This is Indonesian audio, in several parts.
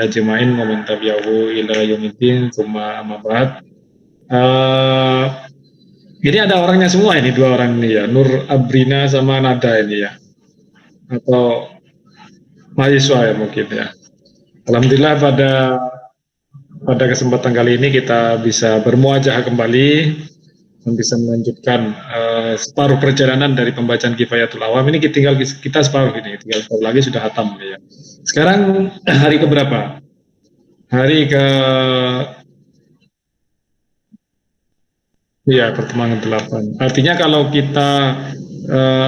ajmain wa man tabi'ahu ila yaumiddin tsumma amma ba'd. Ini ada orangnya semua ini, dua orang ini ya, Nur Abrina sama Nada ini ya, atau mahasiswa ya mungkin ya. Alhamdulillah pada kesempatan kali ini kita bisa bermuajah kembali dan bisa melanjutkan separuh perjalanan dari pembacaan Kifayatul Awam. Ini kita separuh ini, tinggal separuh lagi sudah hatam ya. Sekarang hari keberapa? Hari ke pertemuan ke-8. Artinya kalau kita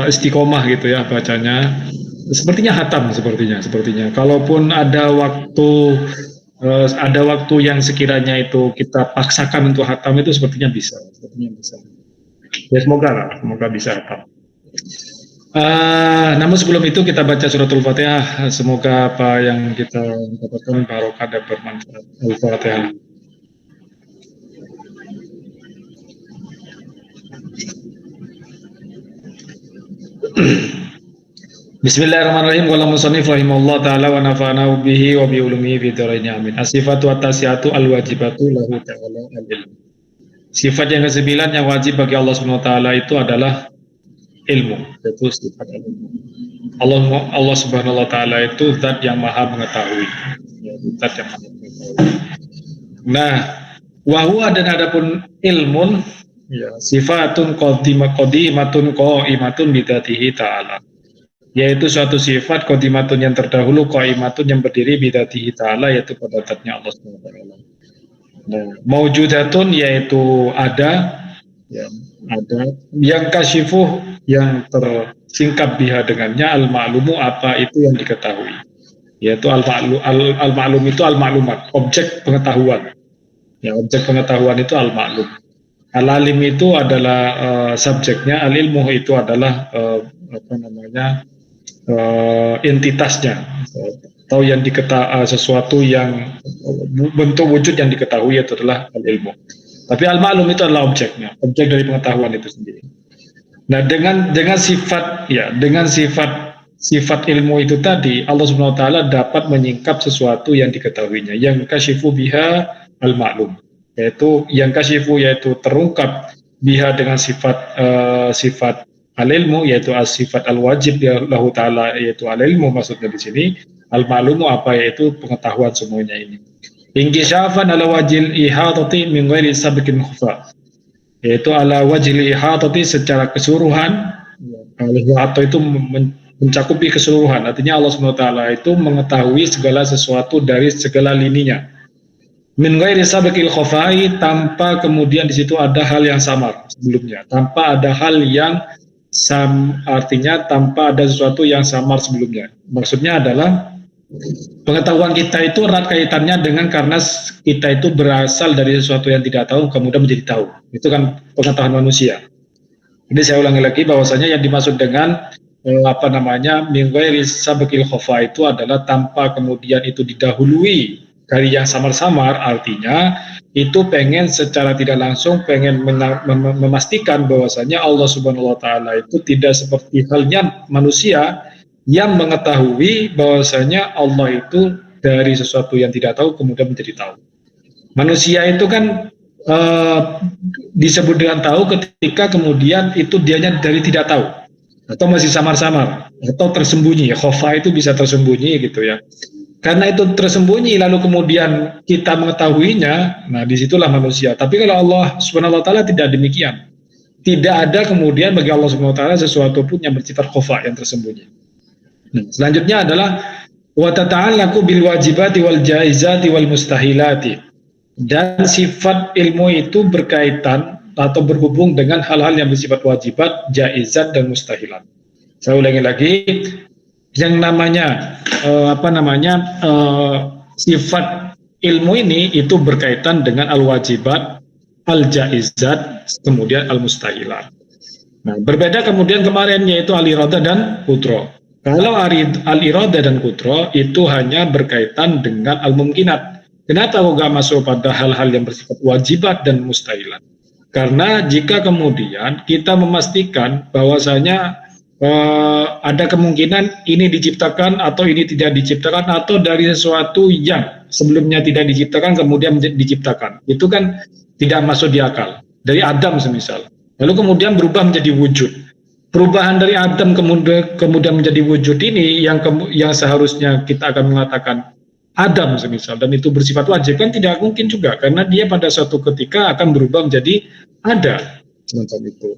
istiqomah gitu ya bacanya, sepertinya hatam sepertinya. Kalaupun ada waktu yang sekiranya itu kita paksakan untuk hatam itu sepertinya bisa. Ya semoga bisa hatam. Namun sebelum itu kita baca suratul Fatihah. Semoga apa yang kita dapatkan barokah dan bermanfaat. Al-Fatihah. Bismillahirrahmanirrahim. Qala musannif rahimahullah taala wa nafa'ana bihi wa bi ulumihi fi dharain amin. As-sifatu at-tasiyatu al-wajibatu lahu ta'ala al-ilm. Sifat yang ke-9 yang wajib bagi Allah Subhanahu wa taala itu adalah ilmu, yaitu sifat ilmu. Allah Subhanahu wa taala itu zat yang maha mengetahui. Zat yang maha mengetahui. Nah, wa huwa dan adapun ilmun ya sifatun qadimatun qaimatun bidatihi ta'ala, yaitu suatu sifat qadimatun yang terdahulu, qaimatun yang berdiri bidatihi ta'ala, yaitu pada zatnya Allah Subhanahu wa taala. Nah, maujudatun yaitu ada yang kasyifuh yang tersingkap biha dengannya, al-ma'lumu apa itu yang diketahui, yaitu al-ma'lum itu al-ma'lumat, objek pengetahuan. Ya, objek pengetahuan itu al-ma'lum. Al-alim itu adalah subjeknya, al-ilmu itu adalah entitasnya, atau yang diketahui, sesuatu yang bentuk wujud yang diketahui itu adalah al-ilmu. Tapi al-ma'lum itu adalah objeknya, objek dari pengetahuan itu sendiri. Nah, dengan sifat ilmu itu tadi, Allah Subhanahu wa taala dapat menyingkap sesuatu yang diketahuinya, yang kasyifu biha al-ma'lum, yaitu yang kasyifu yaitu terungkap biha dengan sifat al-ilmu, yaitu sifat al-wajib lahu ta'ala, yaitu al-ilmu maksudnya di sini, al-ma'lumu apa, yaitu pengetahuan semuanya ini. Inkisyafan ala wajil ihatati min ghairi sabiqin khufa, yaitu ala wajil ihatati secara keseluruhan, atau itu mencakupi keseluruhan. Artinya Allah SWT itu mengetahui segala sesuatu dari segala lininya. Min ghairi sabiqil khufai, tanpa kemudian di situ ada hal yang samar sebelumnya, tanpa ada hal yang artinya tanpa ada sesuatu yang samar sebelumnya. Maksudnya adalah pengetahuan kita itu erat kaitannya dengan karena kita itu berasal dari sesuatu yang tidak tahu kemudian menjadi tahu. Itu kan pengetahuan manusia. Jadi saya ulangi lagi bahwasanya yang dimaksud dengan min ghairi sabiqil khufa itu adalah tanpa kemudian itu didahului dari yang samar-samar, artinya itu pengen secara tidak langsung memastikan bahwasanya Allah Subhanahu wa taala itu tidak seperti halnya manusia yang mengetahui bahwasanya Allah itu dari sesuatu yang tidak tahu kemudian menjadi tahu. Manusia itu kan disebut dengan tahu ketika kemudian itu dianya dari tidak tahu atau masih samar-samar atau tersembunyi. Khofa itu bisa tersembunyi gitu ya. Karena itu tersembunyi lalu kemudian kita mengetahuinya, nah disitulah manusia. Tapi kalau Allah Subhanahu wa taala tidak demikian. Tidak ada kemudian bagi Allah Subhanahu wa taala sesuatu pun yang bersifat khofa, yang tersembunyi. Nah, selanjutnya adalah wa tata'allaqu bil wajibati wal jaizati wal mustahilati. Dan sifat ilmu itu berkaitan atau berhubung dengan hal-hal yang bersifat wajibat, jaizat dan mustahilat. Saya ulangi lagi, yang namanya sifat ilmu ini itu berkaitan dengan al-wajibat, al-jaizat, kemudian al-mustahilat. Nah, berbeda kemudian kemarin yaitu al-iradah dan qudra. Kalau al-iradah dan qudra itu hanya berkaitan dengan al-mumkinat. Kenapa kok nggak masuk pada hal-hal yang bersifat wajibat dan mustahilat? Karena jika kemudian kita memastikan bahwasanya ada kemungkinan ini diciptakan atau ini tidak diciptakan, atau dari sesuatu yang sebelumnya tidak diciptakan kemudian diciptakan. Itu kan tidak masuk di akal. Dari Adam semisal, lalu kemudian berubah menjadi wujud. Perubahan dari Adam kemudian menjadi wujud ini yang seharusnya kita akan mengatakan Adam semisal, dan itu bersifat wajib, kan tidak mungkin juga, karena dia pada suatu ketika akan berubah menjadi ada semacam itu.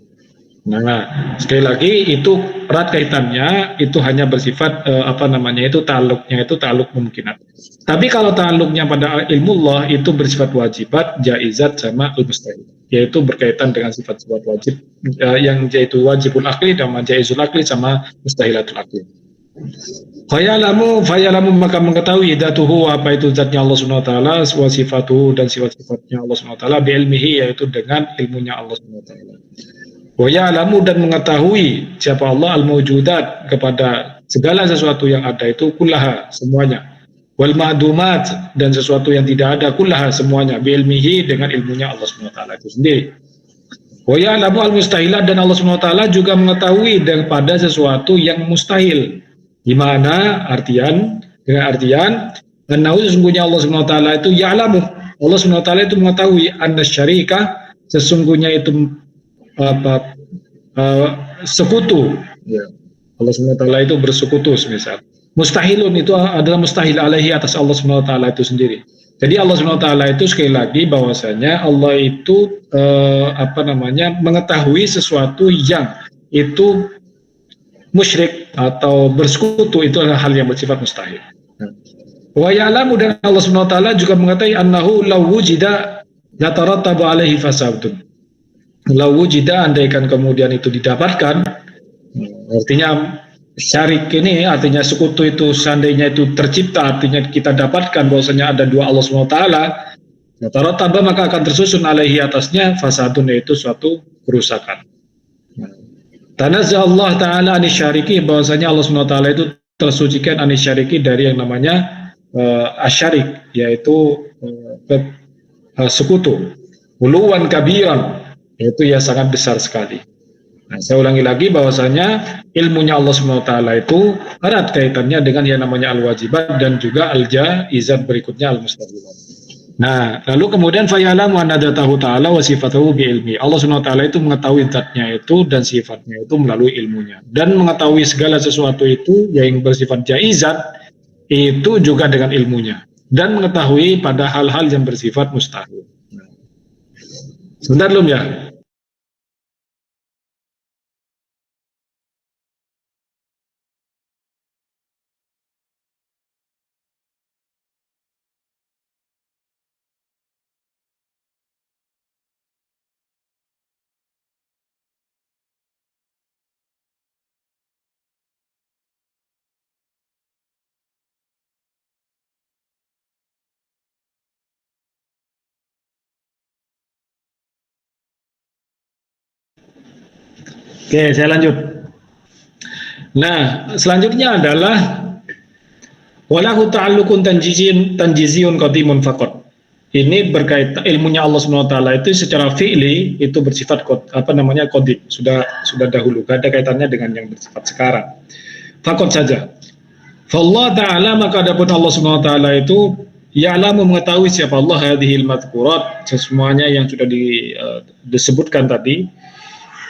Nah, sekali lagi itu erat kaitannya, itu hanya bersifat itu ta'alluq mungkinat. Tapi kalau ta'alluqnya pada ilmullah itu bersifat wajibat, jaizat sama al-mustahil, yaitu berkaitan dengan sifat-sifat wajib yang yaitu wajibul akli dan jaizul akli sama mustahilatul akli. Fayalamu maka mengetahui datuhu, apa itu zatnya Allah Subhanahu wa taala, wa sifatuhu dan sifat-sifatnya Allah Subhanahu wa taala, bi ilmihi, yaitu dengan ilmunya Allah Subhanahu wa taala. Wa ya'lamu dan mengetahui siapa Allah al-mawjudat kepada segala sesuatu yang ada itu kullaha semuanya, wal ma'dumat dan sesuatu yang tidak ada kullaha semuanya, bi ilmihi dengan ilmunya Allah Subhanahu wa taala itu sendiri. Wa ya'lamu al-mustahilat dan Allah Subhanahu wa taala juga mengetahui daripada sesuatu yang mustahil. Di mana dengan artian annahu sesungguhnya Allah Subhanahu wa taala itu ya'lamu, Allah Subhanahu wa taala itu mengetahui anna syarika sesungguhnya itu sekutu, ya. Allah Subhanahu wa taala itu bersekutu semisal. Mustahilun itu adalah mustahil alaihi atas Allah Subhanahu wa taala itu sendiri. Jadi Allah Subhanahu wa taala itu sekali lagi bahwasanya Allah itu mengetahui sesuatu yang itu musyrik atau bersekutu, itu adalah hal yang bersifat mustahil. Wa ya'lamu dan Allah Subhanahu wa taala juga mengetahui annahu law wujida yatarattabu alaihi fasadun. Law wujida, andaikan kemudian itu didapatkan, artinya syarik ini artinya sekutu itu seandainya itu tercipta, artinya kita dapatkan bahwasanya ada dua Allah Subhanahu wa taala, yatarattaba maka akan tersusun alaihi atasnya fasadun, yaitu suatu kerusakan. Tanazzah Allah taala anisyariki, bahwasanya Allah Subhanahu wa taala itu tersucikan anisyariki dari yang namanya asyarik, yaitu sekutu. Uluwan kabiran, yaitu ya sangat besar sekali. Nah, saya ulangi lagi bahwasanya ilmunya Allah Subhanahu wa taala itu erat kaitannya dengan yang namanya al-wajibat dan juga al-jaizat berikutnya al-mustahilat. Nah, lalu kemudian fayalamu anna dzatahu ta'ala wa sifatuhu bi ilmi. Allah Subhanahu wa taala itu mengetahui zatnya itu dan sifatnya itu melalui ilmunya, dan mengetahui segala sesuatu itu yang bersifat jaizat itu juga dengan ilmunya, dan mengetahui pada hal-hal yang bersifat mustahil. Sebentar belum ya? Oke, saya lanjut. Nah, selanjutnya adalah walahu ta'alluqun tanjiziyun qadimun faqat. Ini berkaitan ilmunya Allah Subhanahu wa taala itu secara fi'li itu bersifat qadim, sudah dahulu, gak ada kaitannya dengan yang bersifat sekarang. Faqat saja. Fallah ta'ala, maka adapun Allah Subhanahu wa taala itu ya'lamu, mengetahui siapa Allah hadhil madhkurat, semuanya yang sudah disebutkan tadi,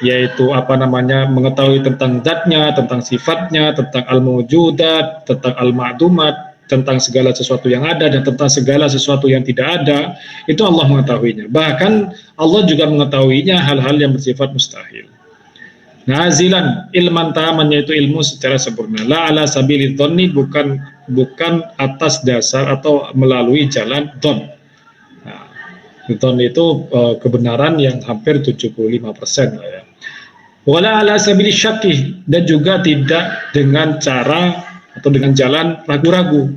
yaitu mengetahui tentang zatnya, tentang sifatnya, tentang al-mawjudat, tentang al-ma'dumat, tentang segala sesuatu yang ada dan tentang segala sesuatu yang tidak ada, itu Allah mengetahuinya. Bahkan Allah juga mengetahuinya hal-hal yang bersifat mustahil. Nazilan ilman taman, yaitu ilmu secara sempurna, la ala sabili dhonni, bukan atas dasar atau melalui jalan dhon. Dhon itu kebenaran yang hampir 75% lah ya. Wala ala sabili syakih, dan juga tidak dengan cara atau dengan jalan ragu-ragu.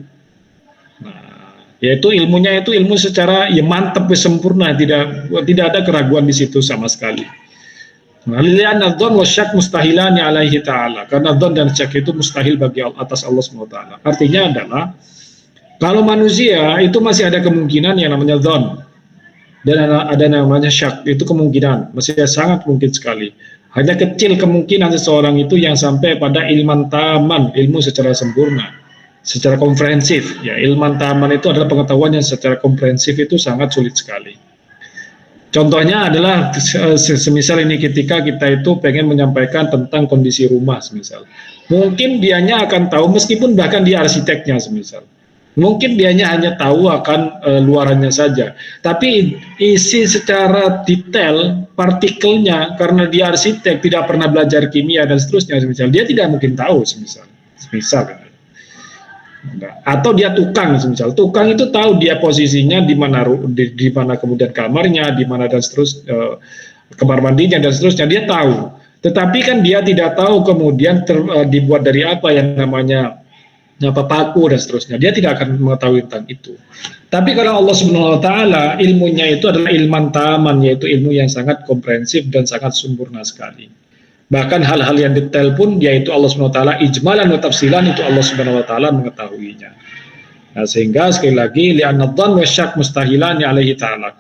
Nah, yaitu ilmunya itu ilmu secara mantap, sempurna, tidak ada keraguan di situ sama sekali. Li'anna dzan wa syak mustahilani alaihi ta'ala, karena dzan dan syak itu mustahil bagi atas Allah Subhanahu wa taala. Artinya adalah kalau manusia itu masih ada kemungkinan yang namanya dzan dan ada namanya syak, itu kemungkinan masih sangat mungkin sekali. Hanya kecil kemungkinan seseorang itu yang sampai pada ilman taman, ilmu secara sempurna, secara komprehensif. Ya, ilman taman itu adalah pengetahuan yang secara komprehensif itu sangat sulit sekali. Contohnya adalah semisal ini ketika kita itu pengen menyampaikan tentang kondisi rumah semisal. Mungkin dianya akan tahu meskipun bahkan dia arsiteknya semisal. Mungkin dianya hanya tahu akan luarannya saja. Tapi isi secara detail partikelnya karena dia arsitek tidak pernah belajar kimia dan seterusnya semisal. Dia tidak mungkin tahu semisal. Atau dia tukang semisal, tukang itu tahu dia posisinya di mana kemudian kamarnya, di mana dan seterusnya, kamar mandinya dan seterusnya dia tahu. Tetapi kan dia tidak tahu kemudian dibuat dari apa yang namanya paku dan seterusnya. Dia tidak akan mengetahui tentang itu. Tapi kalau Allah Subhanahu wa taala ilmunya itu adalah ilman taman, yaitu ilmu yang sangat komprehensif dan sangat sempurna sekali. Bahkan hal-hal yang detail pun yaitu Allah Subhanahu wa taala ijmalan wa tafsilan itu Allah Subhanahu wa taala mengetahuinya. Nah, sehingga sekali lagi li'anna dzan wa syak mustahilan alaihi taala.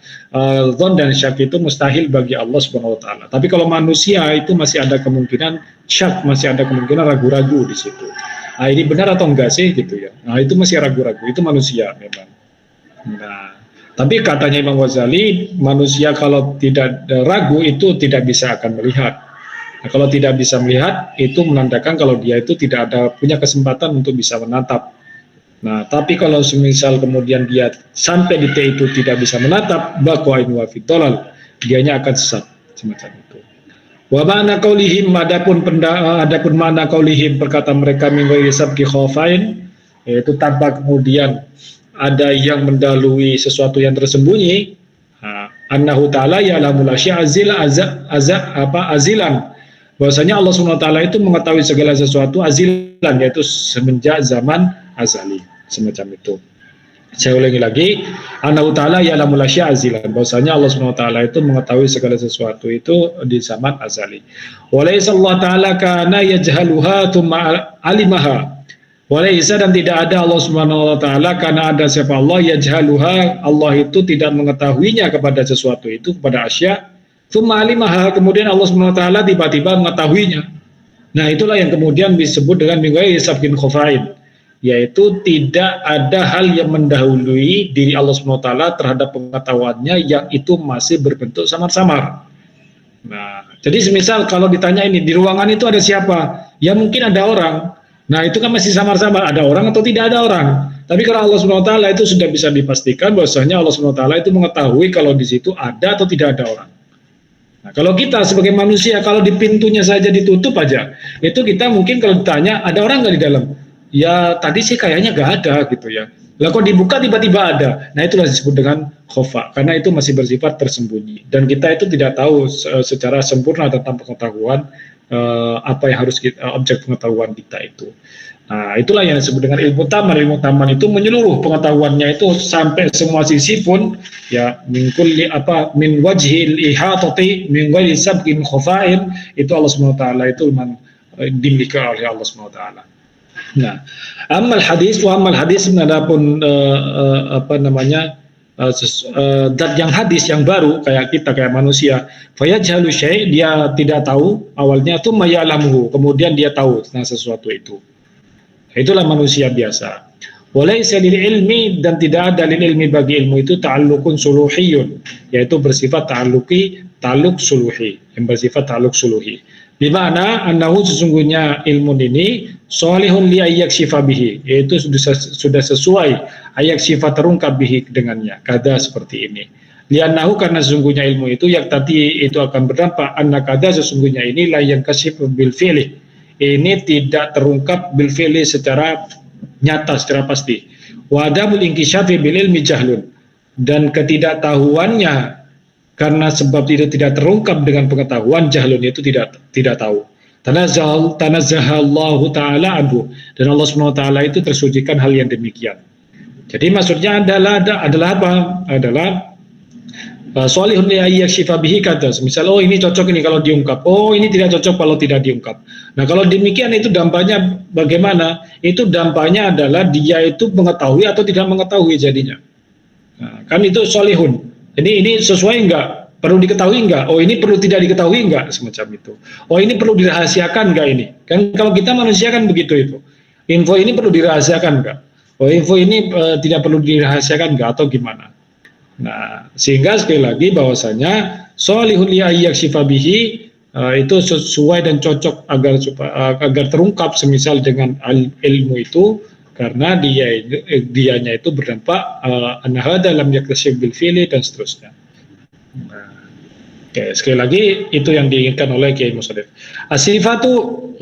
Dzan dan syak itu mustahil bagi Allah Subhanahu wa taala. Tapi kalau manusia itu masih ada kemungkinan syak, masih ada kemungkinan ragu-ragu di situ. Nah, ini benar atau enggak sih gitu ya. Nah, itu masih ragu-ragu, itu manusia memang. Nah, tapi katanya Imam Ghazali, manusia kalau tidak ragu itu tidak bisa akan melihat. Nah, kalau tidak bisa melihat, itu menandakan kalau dia itu tidak ada punya kesempatan untuk bisa menatap. Nah, tapi kalau semisal kemudian dia sampai di T itu tidak bisa menatap, baqa'in wa fidolal, dianya akan sesat semacam itu. Wa ma'na qaulihim, adapun makna qaulihim perkataan mereka min ghairi sabqi khafain, yaitu tanpa kemudian ada yang mendahului sesuatu yang tersembunyi. Annahu ta'ala ya'lamul asya azilan. Bahwasanya Allah Subhanahu wa taala itu mengetahui segala sesuatu azilan, yaitu semenjak zaman azali, semacam itu. Saya ulangi lagi, Annahu ta'ala ya'lamul asya azilan. Bahwasanya Allah Subhanahu wa taala itu mengetahui segala sesuatu itu di zaman azali. Walaysa Allah taala kana yajhaluha thumma alimaha. Walaysa, dan tidak ada Allah Subhanahu wa taala karena ada siapa Allah yajhaluha, Allah itu tidak mengetahuinya kepada sesuatu itu, kepada asya. Tsumma alimaha, kemudian Allah Subhanahu wa taala tiba-tiba mengetahuinya. Nah, itulah yang kemudian disebut dengan min ghairi sabqin khafain, yaitu tidak ada hal yang mendahului diri Allah Subhanahu wa taala terhadap pengetahuannya yang itu masih berbentuk samar-samar. Nah, jadi semisal kalau ditanya ini di ruangan itu ada siapa? Ya mungkin ada orang. Nah, itu kan masih samar-samar, ada orang atau tidak ada orang. Tapi kalau Allah Subhanahu wa taala itu sudah bisa dipastikan bahwasanya Allah Subhanahu wa taala itu mengetahui kalau di situ ada atau tidak ada orang. Nah, kalau kita sebagai manusia, kalau di pintunya saja ditutup aja, itu kita mungkin kalau ditanya ada orang nggak di dalam? Ya tadi sih kayaknya nggak ada gitu ya. Lah kok dibuka tiba-tiba ada. Nah, itulah disebut dengan khofa, karena itu masih bersifat tersembunyi dan kita itu tidak tahu secara sempurna tentang pengetahuan apa yang harus kita, objek pengetahuan kita itu. Nah, itulah yang disebut dengan ilmu taman. Ilmu taman itu menyeluruh pengetahuannya itu sampai semua sisi pun ya min kulli min wajhil ihatati min ghairi sabqin khafain, itu Allah Subhanahu wa taala itu dimiliki oleh Allah Subhanahu wa taala. Nah, amal hadis adapun dat yang hadis yang baru kayak kita, kayak manusia, fayajhalu syai', dia tidak tahu awalnya, tuh mayalamuhu, kemudian dia tahu tentang sesuatu itu. Itulah manusia biasa. Walaysa lil ilmi, dan tidak ada lil ilmi bagi ilmu itu ta'alluqun suluhiyun, yaitu bersifat ta'alluq suluhi, yang bersifat ta'alluq suluhi. Di mana annahu, sesungguhnya ilmu ini sholihun li ayyakshifa bihi, yaitu sudah sesuai ayyakshifa, terungkap bihi dengannya, kada seperti ini. Li'annahu, karena sesungguhnya ilmu itu yaktati, itu akan berdampak, anna kada, sesungguhnya ini la yankashifu bil fi'li, ini tidak terungkap bil fi'li secara nyata, secara pasti. Wa adamul inkisyafi bil ilmi jahlun, dan ketidaktahuannya karena sebab itu tidak terungkap dengan pengetahuan, jahlun itu tidak tahu. Tanazzahallahu ta'ala anhu, dan Allah Subhanahu wa taala itu tersucikan hal yang demikian. Jadi maksudnya adalah apa? Adalah sholihun li ayyakshifa bihi kada. Misal, oh ini cocok ini kalau diungkap, oh ini tidak cocok kalau tidak diungkap. Nah, kalau demikian itu dampaknya bagaimana? Itu dampaknya adalah dia itu mengetahui atau tidak mengetahui jadinya. Nah, kan itu sholihun. Jadi ini sesuai enggak? Perlu diketahui enggak? Oh ini perlu tidak diketahui enggak? Semacam itu. Oh ini perlu dirahasiakan enggak ini? Kan kalau kita manusia kan begitu itu. Info ini perlu dirahasiakan enggak? Oh info ini tidak perlu dirahasiakan enggak atau gimana? Nah, sehingga sekali lagi bahwasanya sholihun li ayyakshifa bihi itu sesuai dan cocok agar terungkap semisal dengan ilmu itu, karena dianya itu berdampak annaha dalam yaktashif bil fi'li dan seterusnya. Nah, oke, sekali lagi itu yang diinginkan oleh Kiai Musadzir. As-sifatu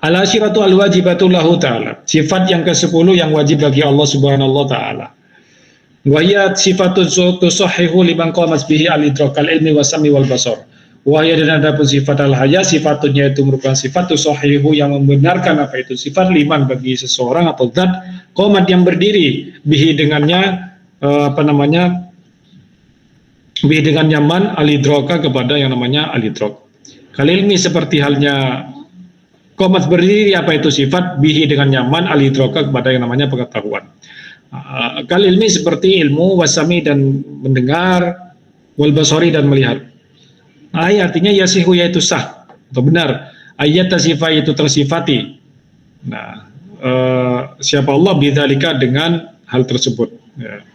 al-ashiratu al-wajibatu lahu ta'ala. Sifat yang ke-10 yang wajib bagi Allah Subhanahu wa taala. Wahya sifatun tusahhihu liman qamat bihi al-idrakal ilmi wasami wal basar. Wahya dan adapun sifat al-haya, sifatnya itu merupakan sifat tusahhihu yang membenarkan apa itu sifat liman bagi seseorang atau zat qamat yang berdiri bihi dengannya bihi dengan nyaman al-idraka kepada yang namanya al-idrak. Kal ilmi seperti halnya qamat berdiri apa itu sifat bihi dengan nyaman al-idraka kepada yang namanya pengetahuan. Kal ilmi seperti ilmu, wasami dan mendengar, wal basari dan melihat. Artinya yasihu yaitu sah atau benar. Ayat tasifah itu tersifati. Nah, siapa Allah bidzalika dengan hal tersebut. Ya.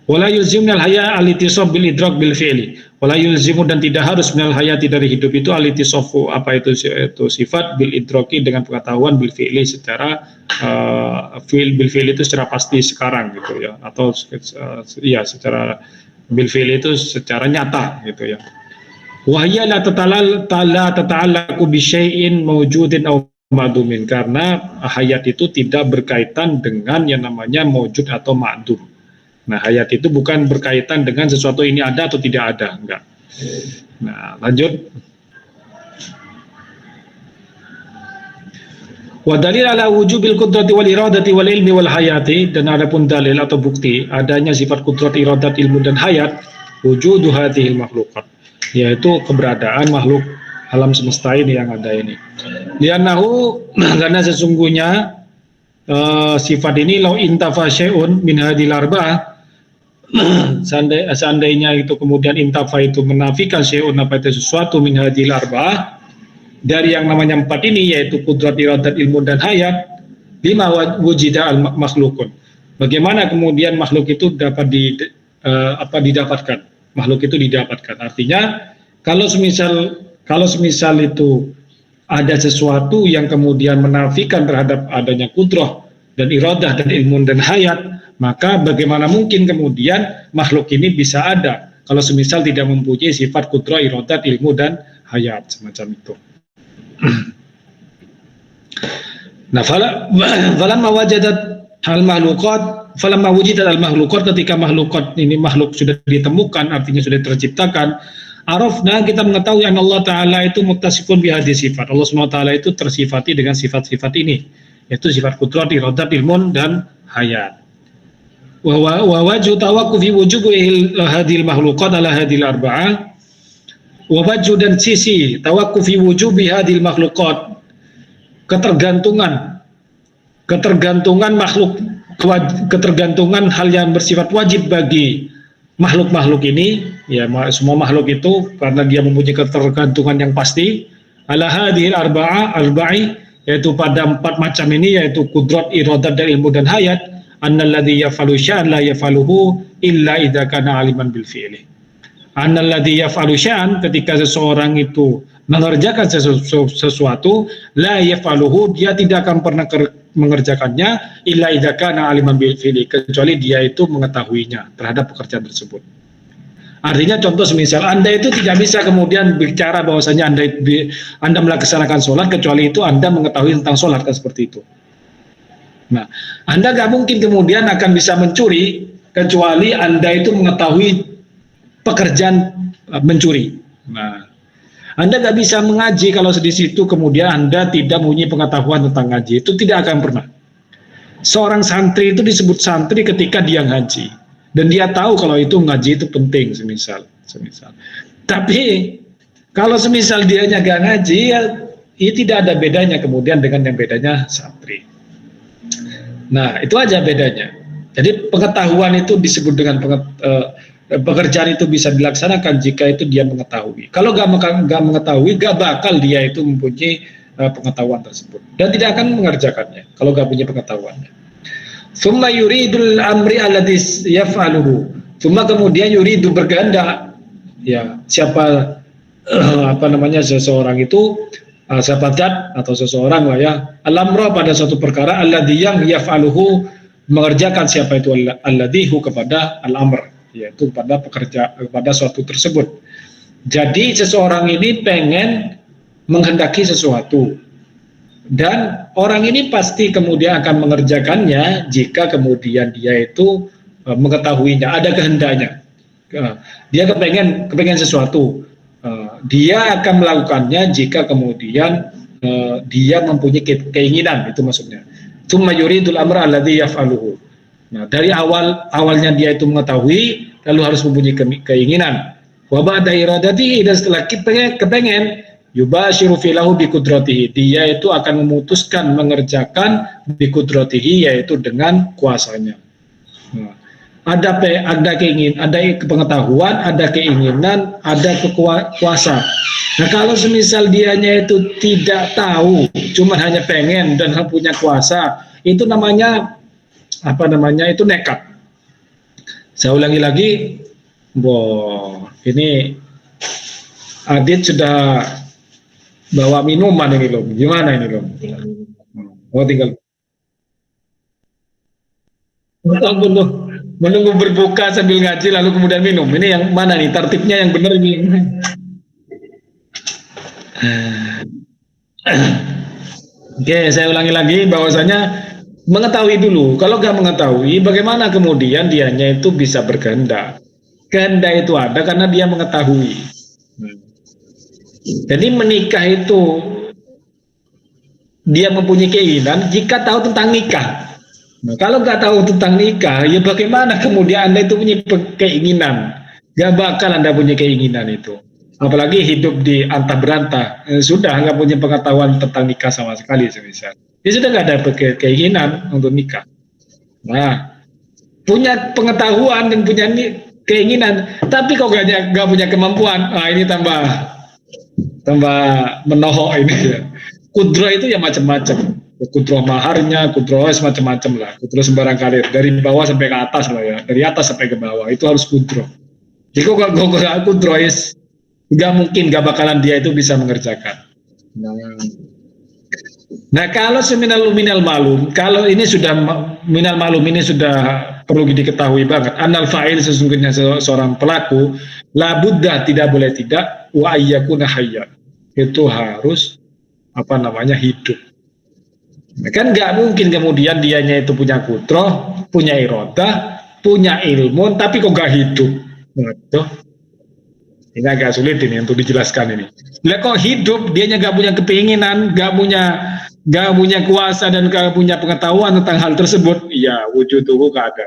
Wala yulzimul haya al-ittisaf bil idrak bil fi'li. Wala yulzimu dan tidak harus minal hayati dari hidup itu al-ittisafu apa itu sifat bil idraki dengan pengetahuan bil fi'li secara bil fi'li itu secara pasti sekarang gitu ya, atau secara bil fi'li itu secara nyata gitu ya. Wa hiya la tata'allaqu bi syai'in mawjudin aw ma'dumin, karena hayat itu tidak berkaitan dengan yang namanya mawjud atau ma'dum. Nah, hayat itu bukan berkaitan dengan sesuatu ini ada atau tidak ada, enggak. Nah, lanjut. Wa dalil ala wujubil qudrati wal iradati wal ilmi wal hayati, dan adapun dalil atau bukti adanya sifat kudrat, iradat, ilmu dan hayat, wujudu hadhil makhluqat, yaitu keberadaan makhluk alam semesta ini yang ada ini. Li'annahu, karena sesungguhnya sifat ini law intafa syai'un min hadhil arba'ah, seandainya itu kemudian intafa itu menafikan syai'un apa itu sesuatu min hadhil arba'ah dari yang namanya 4 ini, yaitu kudrat, iradat, ilmu dan hayat, bima wujida al makhlukun, bagaimana kemudian makhluk itu dapat didapatkan, makhluk itu didapatkan. Artinya kalau semisal itu ada sesuatu yang kemudian menafikan terhadap adanya kudrah dan iradah dan ilmu dan hayat, maka bagaimana mungkin kemudian makhluk ini bisa ada kalau semisal tidak mempunyai sifat kudrah, iradat, ilmu dan hayat semacam itu. Nah, falamma wajadat falamma wujidat al makhluqat, ketika makhluk sudah ditemukan, artinya sudah terciptakan, arafna, kita mengetahui an Allah Ta'ala itu muttasifun bihadhi sifat, Allah SWT itu tersifati dengan sifat-sifat ini, yaitu sifat kudrat, iradat, ilmun dan hayat. Wa wajhu tawaqqufi wujubi hadhil makhluqat ala hadhil arba'ah, wa wajhu dan sisi tawaqqufi wujubi hadhil makhluqat, ketergantungan makhluk, ketergantungan hal yang bersifat wajib bagi makhluk-makhluk ini, ya semua makhluk itu karena dia mempunyai ketergantungan yang pasti ala hadhil arba'i, yaitu pada 4 macam ini, yaitu kudrat, iradat dan ilmu dan hayat. Annalladzi yaf'alu sya'an la yaf'aluhu illa idza kana aliman bil fi'li. Annalladzi yaf'alu sya'an, ketika seseorang itu mengerjakan sesuatu, la yaf'aluhu, dia tidak akan pernah mengerjakannya illa idza kana aliman bil fi'li, kecuali dia itu mengetahuinya terhadap pekerjaan tersebut. Artinya contoh semisal Anda itu tidak bisa kemudian bicara bahwasanya Anda melaksanakan sholat kecuali itu Anda mengetahui tentang sholat, kan seperti itu. Nah, Anda nggak mungkin kemudian akan bisa mencuri kecuali Anda itu mengetahui pekerjaan mencuri. Nah, Anda nggak bisa mengaji kalau di situ kemudian Anda tidak mempunyai pengetahuan tentang ngaji, itu tidak akan pernah. Seorang santri itu disebut santri ketika dia ngaji dan dia tahu kalau itu ngaji itu penting, semisal. Tapi kalau semisal dia nggak ngaji, ya tidak ada bedanya kemudian dengan yang bedanya santri. Nah, itu aja bedanya. Jadi pengetahuan itu disebut dengan pekerjaan itu bisa dilaksanakan jika itu dia mengetahui. Kalau nggak mengetahui, nggak bakal dia itu mempunyai pengetahuan tersebut dan tidak akan mengerjakannya kalau nggak punya pengetahuannya. Summa yuridul amri alladhi yaf'aluhu. Summa kemudian yuridu berkehendak. Ya, siapa seseorang itu sahabat atau seseorang lah ya, al-amra pada suatu perkara alladhi yang yaf'aluhu, mengerjakan siapa itu alladhihu kepada al-amr, yaitu pada kepada suatu tersebut. Jadi seseorang ini pengen menghendaki sesuatu dan orang ini pasti kemudian akan mengerjakannya jika kemudian dia itu mengetahuinya, ada kehendaknya. Dia kepengen sesuatu, dia akan melakukannya jika kemudian dia mempunyai keinginan, itu maksudnya. Tsumma yuridul amra alladhi yaf'aluhu. Nah, dari awalnya dia itu mengetahui, lalu harus mempunyai keinginan. Wa ba'da iradatihi, dan setelah kepengen yubashiru filahu bi qudratihi, dia itu akan memutuskan mengerjakan bi qudratihi, yaitu dengan kuasanya. Nah, ada keinginan, ada pengetahuan, ada keinginan, ada kuasa. Nah, kalau semisal dianya itu tidak tahu, cuma hanya pengen dan punya kuasa, itu namanya itu nekat. Saya ulangi lagi, ini Adit sudah bawa minuman ini loh. Gimana ini loh? Oh, tinggal menunggu berbuka sambil ngaji lalu kemudian minum. Ini yang mana nih? Tertibnya yang benar ini. Oke, saya ulangi lagi bahwasanya mengetahui dulu. Kalau nggak mengetahui, bagaimana kemudian dianya itu bisa berkehendak? Kehendak itu ada karena dia mengetahui. Jadi menikah itu dia mempunyai keinginan jika tahu tentang nikah. Nah, kalau nggak tahu tentang nikah, ya bagaimana kemudian Anda itu punya keinginan? Gak bakal Anda punya keinginan itu. Apalagi hidup di antah berantah, sudah nggak punya pengetahuan tentang nikah sama sekali semisal. Dia sudah nggak ada keinginan untuk nikah. Nah, punya pengetahuan dan punya keinginan, tapi kok nggak punya kemampuan. Nah, ini tambah menohok ini ya. Kudroh itu ya macam-macam. Kudroh maharnya, kudroh semacam-macam lah. Kudroh sembarang karir, dari bawah sampai ke atas lah ya. Dari atas sampai ke bawah itu harus kudroh. Jadi kok nggak kudroh, nggak mungkin, nggak bakalan dia itu bisa mengerjakan. Nah, kalau seminal malum, kalau ini sudah minal malum, ini sudah perlu diketahui banget. Anal fa'il, sesungguhnya seorang pelaku, la buddah, tidak boleh tidak, wa ayyakuna hayyan, itu harus hidup. Nah, kan nggak mungkin kemudian dianya itu punya kudroh, punya irodah, punya ilmu, tapi kok nggak hidup. Nah, ini agak sulit ini untuk dijelaskan ini. Lah kok hidup, dianya nggak punya keinginan, nggak punya kuasa dan nggak punya pengetahuan tentang hal tersebut. Ya wujuduhu nggak ada.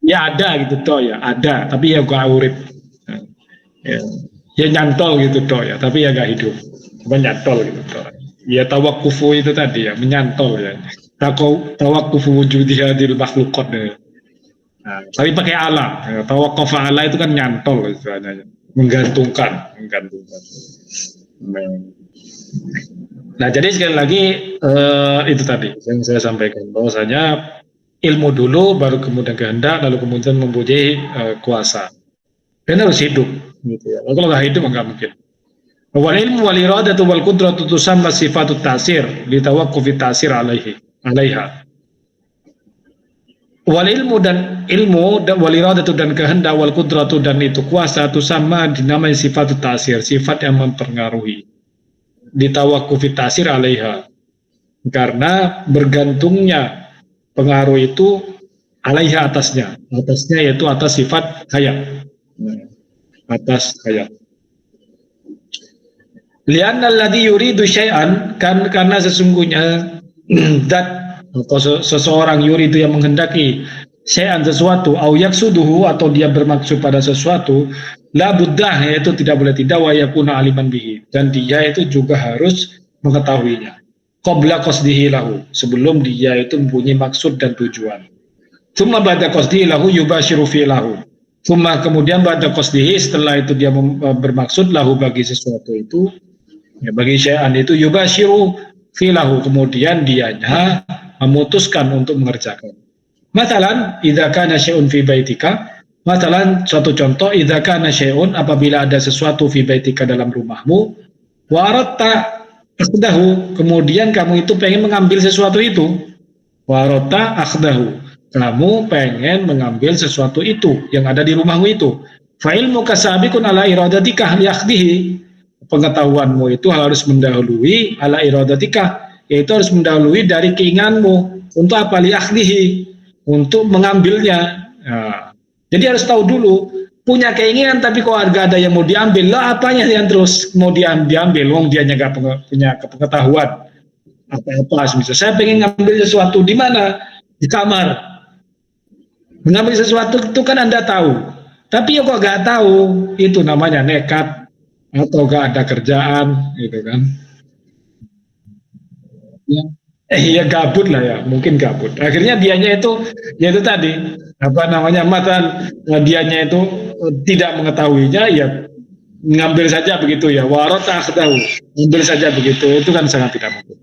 Ya ada gitu toh ya, ada, tapi ya nggak urip. Ya nyantol gitu toh ya, tapi ya nggak hidup. Cuma nyantol gitu toh. Ya tawakkufu itu tadi ya, menyantol ya. Tawakkufu wujudi hadil makhluqat ya. Nah, tapi pakai ala. Tawakkufa ala itu kan nyantol istilahnya. Menggantungkan. Nah, jadi sekali lagi itu tadi yang saya sampaikan, bahwasanya ilmu dulu, baru kemudian kehendak, lalu kemudian mempunyai kuasa. Dan harus hidup, gitu ya. Kalau nggak hidup nggak mungkin. Wal ilmu wal iradatu wal qudratu tusamma sifatut ta'sir li tawaqqufi ta'sir alaiha. Wal ilmu dan wal iradatu dan kehendak, wal qudratu dan itu kuasa, tusamma dinamai sifatut ta'sir, sifat yang mempengaruhi. Li tawaqqufi ta'sir alaiha. Karena bergantungnya pengaruh itu alaiha, atasnya yaitu atas sifat hayat. Atas hayat. Lianna alladhi yuridu syai'an, karena sesungguhnya dat atau seseorang yuridu yang menghendaki syai'an sesuatu, au yaksuduhu atau dia bermaksud pada sesuatu, la buddah, yaitu tidak boleh tidak, wa yakuna aliman bihi, dan dia itu juga harus mengetahuinya. Qabla qasdihi lahu, sebelum dia itu mempunyai maksud dan tujuan. Tsumma ba'da qasdihi lahu yubashiru fi'lahu. Tsumma kemudian ba'da qasdihi, setelah itu dia bermaksud lahu bagi sesuatu itu, ya, bagi syai'an itu yubashiru fi'lahu, kemudian dianya memutuskan untuk mengerjakan. Matalan, idza kana syai'un fi baitika, matalan suatu contoh, idza kana syai'un, apabila ada sesuatu fi baitika dalam rumahmu, wa aratta akhdahu, kemudian kamu itu pengen mengambil sesuatu itu, wa aratta akhdahu, kamu pengen mengambil sesuatu itu yang ada di rumahmu itu, fa ilmuka sabiqun ala iradatika liakhdhihi, pengetahuanmu itu harus mendahului ala iradatika, yaitu harus mendahului dari keinginanmu untuk apa, liakhdhihi, untuk mengambilnya. Nah, jadi harus tahu dulu, punya keinginan tapi kok harga ada yang mau diambil, lah apanya yang terus mau diambil, wong dia nggak punya pengetahuan apa-apa. Misalnya saya pengen ngambil sesuatu di mana, di kamar, mengambil sesuatu itu kan Anda tahu, tapi kok nggak tahu, itu namanya nekat atau nggak ada kerjaan, gitu kan. Ya gabut lah ya, mungkin gabut. Akhirnya dianya itu, yaitu tadi apa namanya, matan dianya itu tidak mengetahuinya, ya ngambil saja begitu ya. Warata akhdahu, ngambil saja begitu, itu kan sangat tidak mungkin.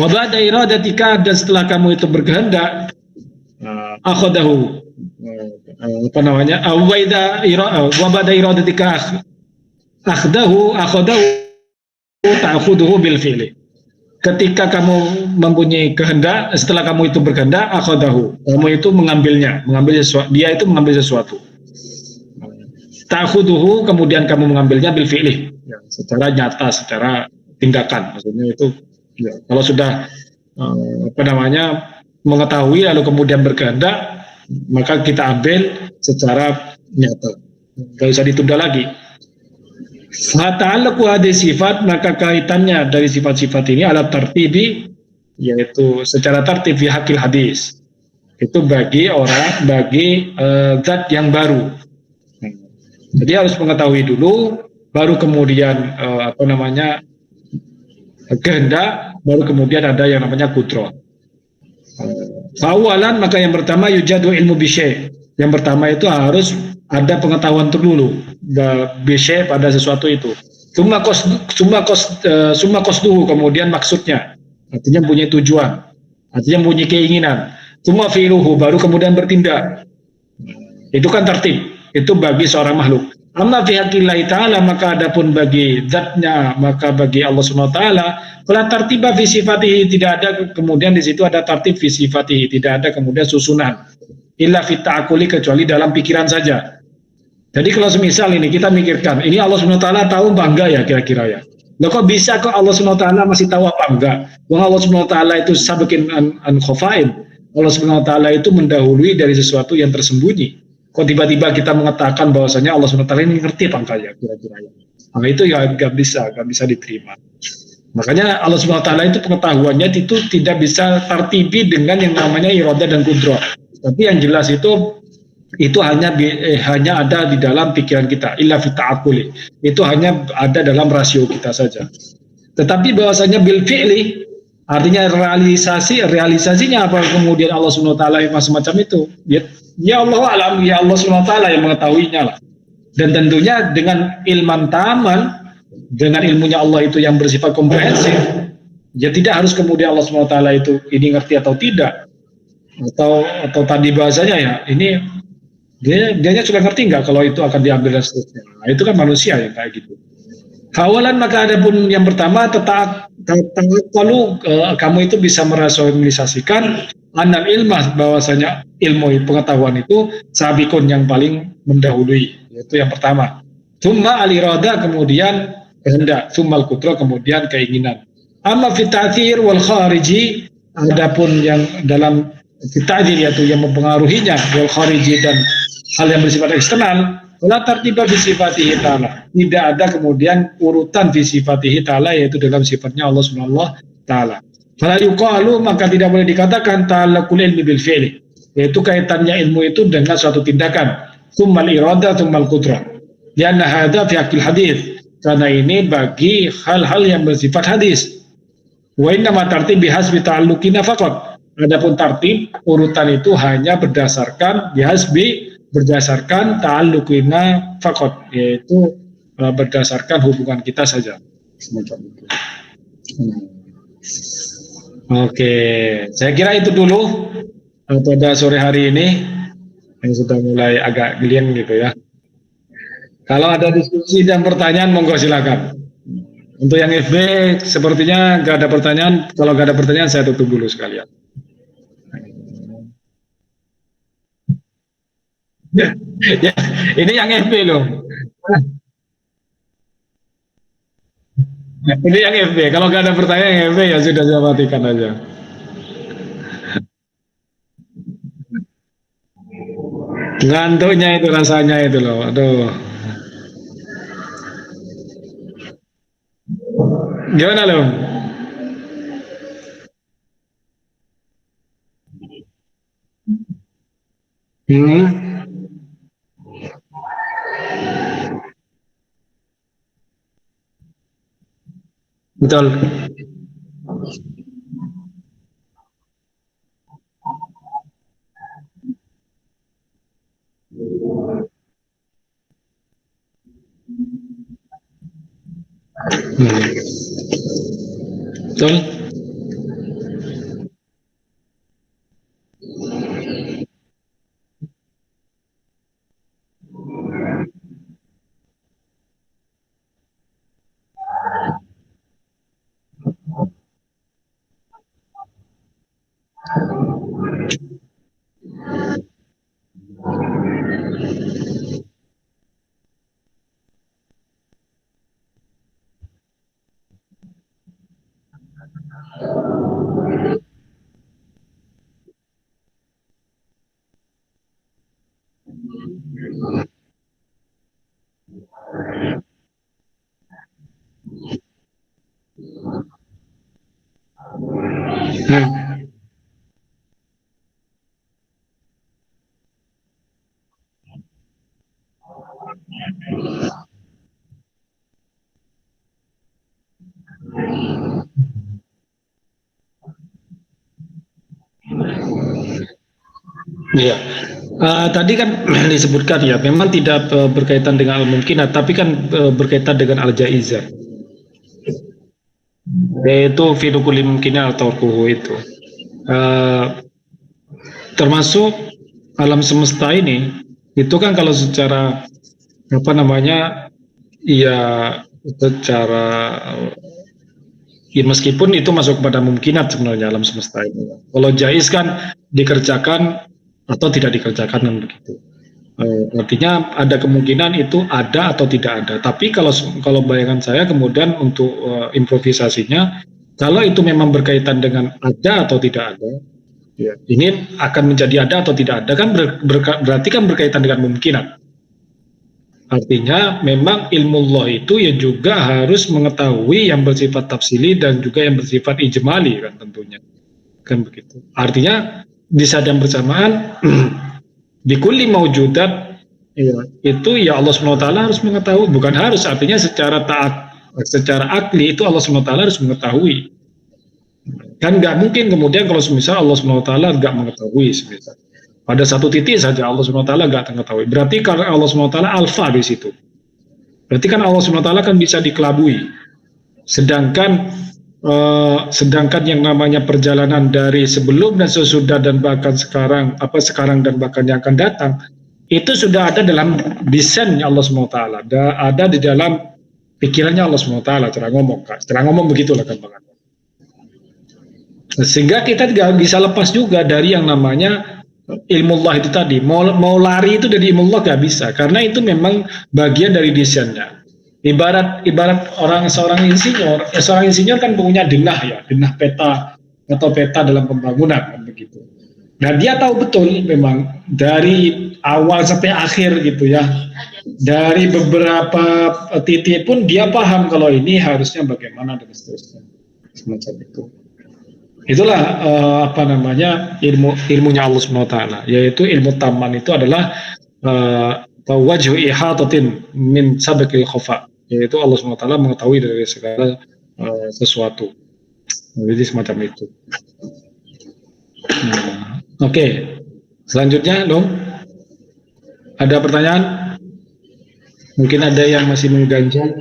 Wa ba'da iradatika, dan setelah kamu itu berkehendak, akhdahu, apa namanya, wa ba'da iradatika akhdahu ta'khuduhu bil fi'li. Ketika kamu mempunyai kehendak, setelah kamu itu berkehendak, akhadahu, kamu itu mengambil sesuatu, dia itu mengambil sesuatu. Ta'khuduhu, kemudian kamu mengambilnya bil fi'li, ya, secara nyata, secara tindakan. Maksudnya itu, ya, kalau sudah apa namanya, mengetahui lalu kemudian berkehendak, maka kita ambil secara nyata, nggak usah ditunda lagi. Fata'allaqu hadhihi sifat, maka kaitannya dari sifat-sifat ini ala tartibi, yaitu secara tertib fi hakil hadis, itu bagi zat yang baru. Jadi harus mengetahui dulu, baru kemudian apa namanya, kehendak, baru kemudian ada yang namanya qudrah. Fawalan, maka yang pertama yujadu ilmu bisyai', yang pertama itu harus ada pengetahuan dulu bisyai' pada sesuatu itu. Summa qasduhu, kemudian maksudnya, artinya punya tujuan, artinya punya keinginan. Summa fi'luhu, baru kemudian bertindak. Itu kan tertib, itu bagi seorang makhluk. Amma fi haqqillahi ta'ala, maka adapun bagi zatnya, maka bagi Allah Subhanahu wa taala, fala tartiba fi sifatihi, tidak ada kemudian di situ ada tertib fi sifatihi, tidak ada kemudian susunan. Illa fi ta'aquli, kecuali dalam pikiran saja. Jadi kalau semisal ini kita mikirkan, ini Allah Subhanahu wa taala tahu apa enggak ya kira-kira ya? Loh kok bisa kok Allah Subhanahu wa taala masih tahu apa enggak? Wong Allah Subhanahu wa taala itu sabiqin an khafain. Allah Subhanahu wa taala itu mendahului dari sesuatu yang tersembunyi. Kok tiba-tiba kita mengatakan bahwasanya Allah Subhanahu wa taala ini ngerti apa enggak ya kira-kira ya? Nah, itu ya enggak bisa diterima. Makanya Allah Subhanahu wa taala itu pengetahuannya itu tidak bisa tertibi dengan yang namanya iradah dan qudrah. Tapi yang jelas itu hanya ada di dalam pikiran kita, illa fi ta'aquli. Itu hanya ada dalam rasio kita saja. Tetapi bahwasanya bil fi'li, artinya realisasinya apa kemudian Allah Subhanahu wa taala semacam itu. Ya Allah alam, ya Allah Subhanahu wa taala yang mengetahuinya lah. Dan tentunya dengan ilman taman, dengan ilmunya Allah itu yang bersifat komprehensif, ya tidak harus kemudian Allah Subhanahu wa taala itu ini ngerti atau tidak. Atau tadi bahasanya ya, ini dianya sudah ngerti nggak kalau itu akan diambil dan seterusnya. Nah, itu kan manusia yang kayak gitu. Kawalan, maka adapun yang pertama, kalau kamu itu bisa merasionalisasikan anal ilmah, bahwasanya ilmu pengetahuan itu sabikun, yang paling mendahului, yaitu yang pertama. Tsumma al-irada, kemudian kehendak, tsumma al-qudrah, kemudian keinginan. Amma fi ta'thir wal khariji, adapun yang dalam ta'thir, yaitu yang mempengaruhinya, wal khariji, dan hal yang bersifat eksternal, la tartiba fi sifatihi ta'ala, tidak ada kemudian urutan fi sifatihi ta'ala, yaitu dalam sifatnya Allah Subhanahu wa taala. Fala yuqalu, maka tidak boleh dikatakan ta'allaqul ilmi bil fi'li, yaitu kaitannya ilmu itu dengan suatu tindakan. Tsummal irada tsummal qudrah. Lianna hadza fi haqqil hadis, karena ini bagi hal-hal yang bersifat hadis. Wa inna ma tartib bihasbi ta'alluqina faqat, Adapun tartib urutan itu hanya berdasarkan bihasbi, berdasarkan ta'alluqina faqat, yaitu berdasarkan hubungan kita saja. Semacam itu. Oke, saya kira itu dulu pada sore hari ini yang sudah mulai agak gelian gitu ya. Kalau ada diskusi dan pertanyaan, monggo silakan. Untuk yang FB sepertinya nggak ada pertanyaan. Kalau nggak ada pertanyaan, saya tutup dulu sekalian. Ya, ini yang FB loh. Ini yang FB. Kalau nggak ada pertanyaan yang FB ya sudah, saya matikan aja. Ngantuknya itu rasanya itu loh. Aduh. Gimana loh? Hmm, betul. Hmm, betul. Hmm. Iya. Tadi kan disebutkan ya, memang tidak berkaitan dengan al-mumkinat, tapi kan berkaitan dengan al-jaizah, yaitu fidukul mumkinat atau kuhu itu. Uh, Termasuk alam semesta ini, itu kan kalau secara apa namanya, ya secara ya meskipun itu masuk pada mungkinat sebenarnya alam semesta ini. Kalau jais kan dikerjakan atau tidak dikerjakan kan begitu. Artinya ada kemungkinan itu ada atau tidak ada. Tapi kalau bayangan saya kemudian untuk improvisasinya, kalau itu memang berkaitan dengan ada atau tidak ada, ya, ini akan menjadi ada atau tidak ada kan berarti kan berkaitan dengan kemungkinan. Artinya memang ilmu Allah itu ya juga harus mengetahui yang bersifat tafsili dan juga yang bersifat ijmali kan tentunya. Kan begitu. Artinya di saat yang bersamaan di kulli maujudat, ya, itu ya Allah SWT harus mengetahui, bukan harus, artinya secara akli itu Allah SWT harus mengetahui. Kan nggak mungkin kemudian kalau misal Allah SWT nggak mengetahui semisal. Pada satu titik saja Allah SWT nggak mengetahui. Berarti karena Allah SWT alfa di situ. Berarti kan Allah SWT kan bisa dikelabui. Sedangkan yang namanya perjalanan dari sebelum dan sesudah dan bahkan sekarang, sekarang dan bahkan yang akan datang, itu sudah ada dalam desainnya Allah SWT, ada di dalam pikirannya Allah SWT, cara ngomong begitulah gampangan. Sehingga kita tidak bisa lepas juga dari yang namanya ilmu Allah itu tadi. Mau lari itu dari ilmu Allah gak bisa, karena itu memang bagian dari desainnya. Ibarat seorang insinyur kan punya denah peta atau peta dalam pembangunan kan begitu. Nah dia tahu betul memang dari awal sampai akhir gitu ya. Dari beberapa titik pun dia paham kalau ini harusnya bagaimana dan seterusnya. Semacam itu. Itulah ilmunya Allah SWT, yaitu ilmu taman itu adalah wajhu ihatatin min sabaqil khafa, yaitu Allah SWT mengetahui dari segala sesuatu. Jadi semacam itu. Oke. Selanjutnya, dong. Ada pertanyaan? Mungkin ada yang masih mengganjal.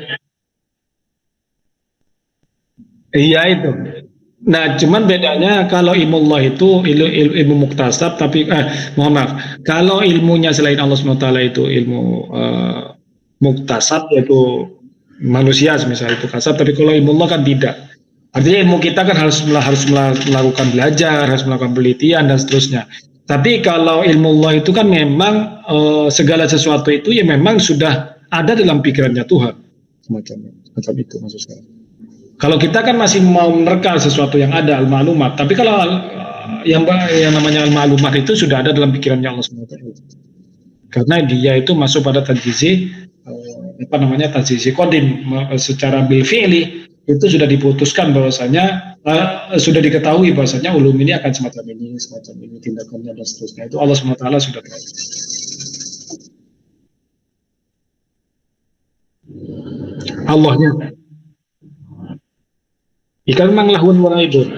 Iya itu. Nah, cuman bedanya kalau ilmu Allah itu ilmu muktasab, tapi mohon maaf, kalau ilmunya selain Allah SWT itu ilmu muktasab, yaitu manusia misalnya itu kasab, tapi kalau ilmu Allah kan tidak. Artinya ilmu kita kan harus melakukan belajar, harus melakukan penelitian dan seterusnya. Tapi kalau ilmu Allah itu kan memang segala sesuatu itu ya memang sudah ada dalam pikirannya Tuhan, semacam itu maksud saya. Kalau kita kan masih mau menerka sesuatu yang ada al-ma'lumat, tapi kalau yang namanya al-ma'lumat itu sudah ada dalam pikirannya Allah SWT. Karena dia itu masuk pada tajisi tajisi qadim, secara bil fi'li itu sudah diputuskan bahwasanya sudah diketahui bahwasanya ulum ini akan semacam ini tindakannya dan seterusnya. Itu Allah SWT sudah tahu. Allahnya. Ikan memang lahun wala ibun.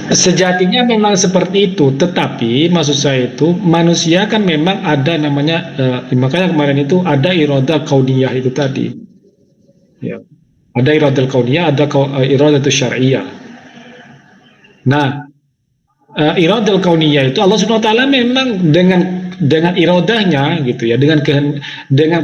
Sejatinya memang seperti itu, tetapi maksud saya itu manusia kan memang ada namanya makanya kemarin itu ada iroda kauniyah itu tadi. Ya. Ada iroda kauniyah, ada iroda syariah. Nah, iradul kauniyah itu Allah Subhanahu wa taala memang dengan iradahnya gitu ya, dengan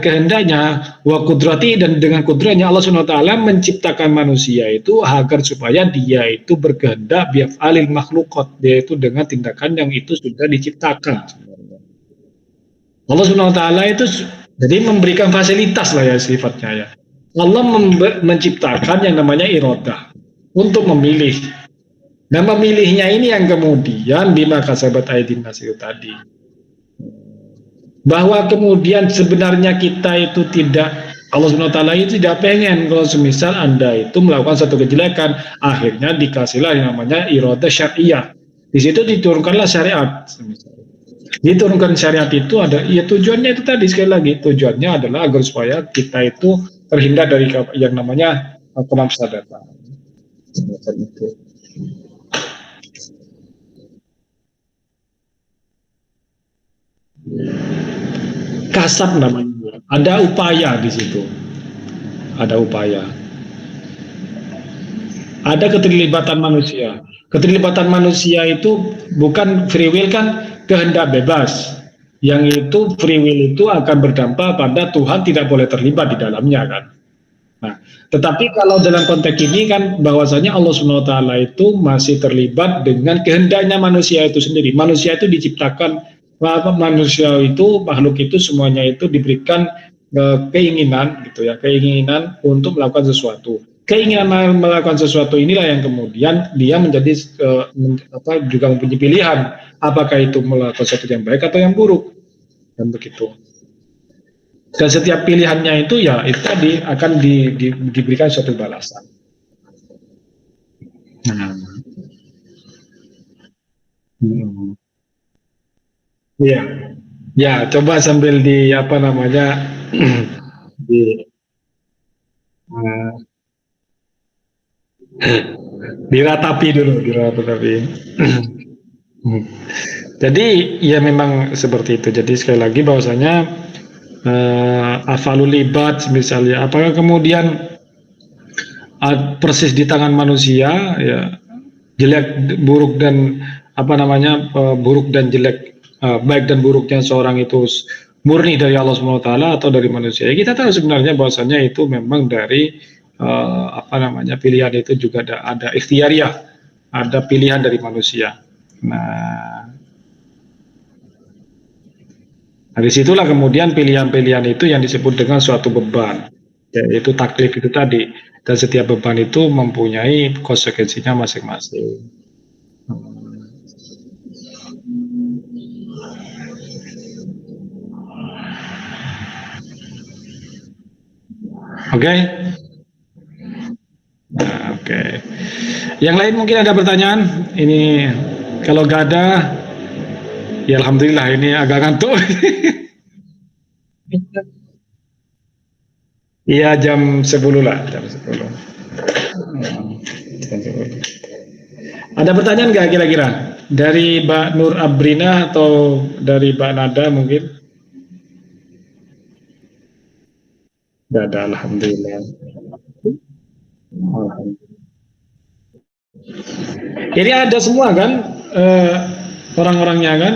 kehendaknya wa kudrati, dan dengan kudranya Allah Subhanahu wa taala menciptakan manusia itu agar supaya dia itu berkehendak biaf'alil makhluqat, yaitu dengan tindakan yang itu sudah diciptakan. Allah Subhanahu wa taala itu jadi memberikan fasilitas lah ya sifatnya ya. Allah menciptakan yang namanya iradah untuk memilih. Nah, memilihnya ini yang kemudian bima kasabat aydin nas itu tadi. Bahwa kemudian sebenarnya kita itu tidak, Allah SWT itu tidak pengen kalau semisal Anda itu melakukan satu kejelekan, akhirnya dikasihlah yang namanya iradah syariah. Di situ diturunkanlah syariat. Diturunkan syariat itu ada, ya tujuannya itu tadi sekali lagi, tujuannya adalah agar supaya kita itu terhindar dari yang namanya kemaksiatan. Itu. Kasat namanya. Ada upaya di situ. Ada upaya. Ada keterlibatan manusia. Keterlibatan manusia itu bukan free will, kan kehendak bebas. Yang itu free will itu akan berdampak pada Tuhan tidak boleh terlibat di dalamnya kan. Nah, tetapi kalau dalam konteks ini kan bahwasanya Allah SWT itu masih terlibat dengan kehendaknya manusia itu sendiri. Manusia itu diciptakan, manusia itu, makhluk itu semuanya itu diberikan keinginan gitu ya, keinginan untuk melakukan sesuatu. Keinginan melakukan sesuatu inilah yang kemudian dia menjadi juga mempunyai pilihan, apakah itu melakukan sesuatu yang baik atau yang buruk, dan begitu. Dan setiap pilihannya itu ya itu tadi akan diberikan suatu balasan. Iya, ya coba sambil di apa namanya di diratapi dulu, diratapi. Jadi ya memang seperti itu. Jadi sekali lagi bahwasanya afalul ibad misalnya, apakah kemudian persis di tangan manusia ya, jelek buruk dan buruk dan jelek, baik dan buruknya seorang itu murni dari Allah SWT atau dari manusia. Ya, kita tahu sebenarnya bahwasanya itu memang dari pilihan itu juga ada ikhtiariyah, ada pilihan dari manusia. Nah, disitulah kemudian pilihan-pilihan itu yang disebut dengan suatu beban, yaitu taklif itu tadi. Dan setiap beban itu mempunyai konsekuensinya masing-masing. Oke? Nah, oke. Yang lain mungkin ada pertanyaan? Ini kalau gak ada, ya alhamdulillah ini agak ngantuk. Iya jam 10 lah, jam 10. Ada pertanyaan nggak kira-kira dari Mbak Nur Abrina atau dari Mbak Nada mungkin? Nggak ada, alhamdulillah. Ini ada semua kan orang-orangnya kan?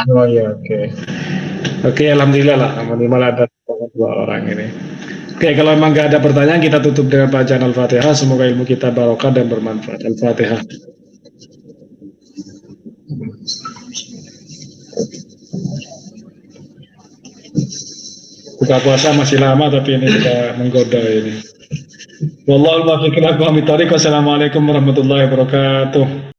Oh iya, oke. Oke, alhamdulillah lah. Alhamdulillah ada dua orang ini. Oke, kalau memang nggak ada pertanyaan, kita tutup dengan bacaan Al-Fatihah. Semoga ilmu kita barokah dan bermanfaat. Al-Fatihah. Buka puasa masih lama, tapi ini sudah menggoda ini. Wallahul muwaffiq ila aqwamit thoriq. Wassalamualaikum warahmatullahi wabarakatuh.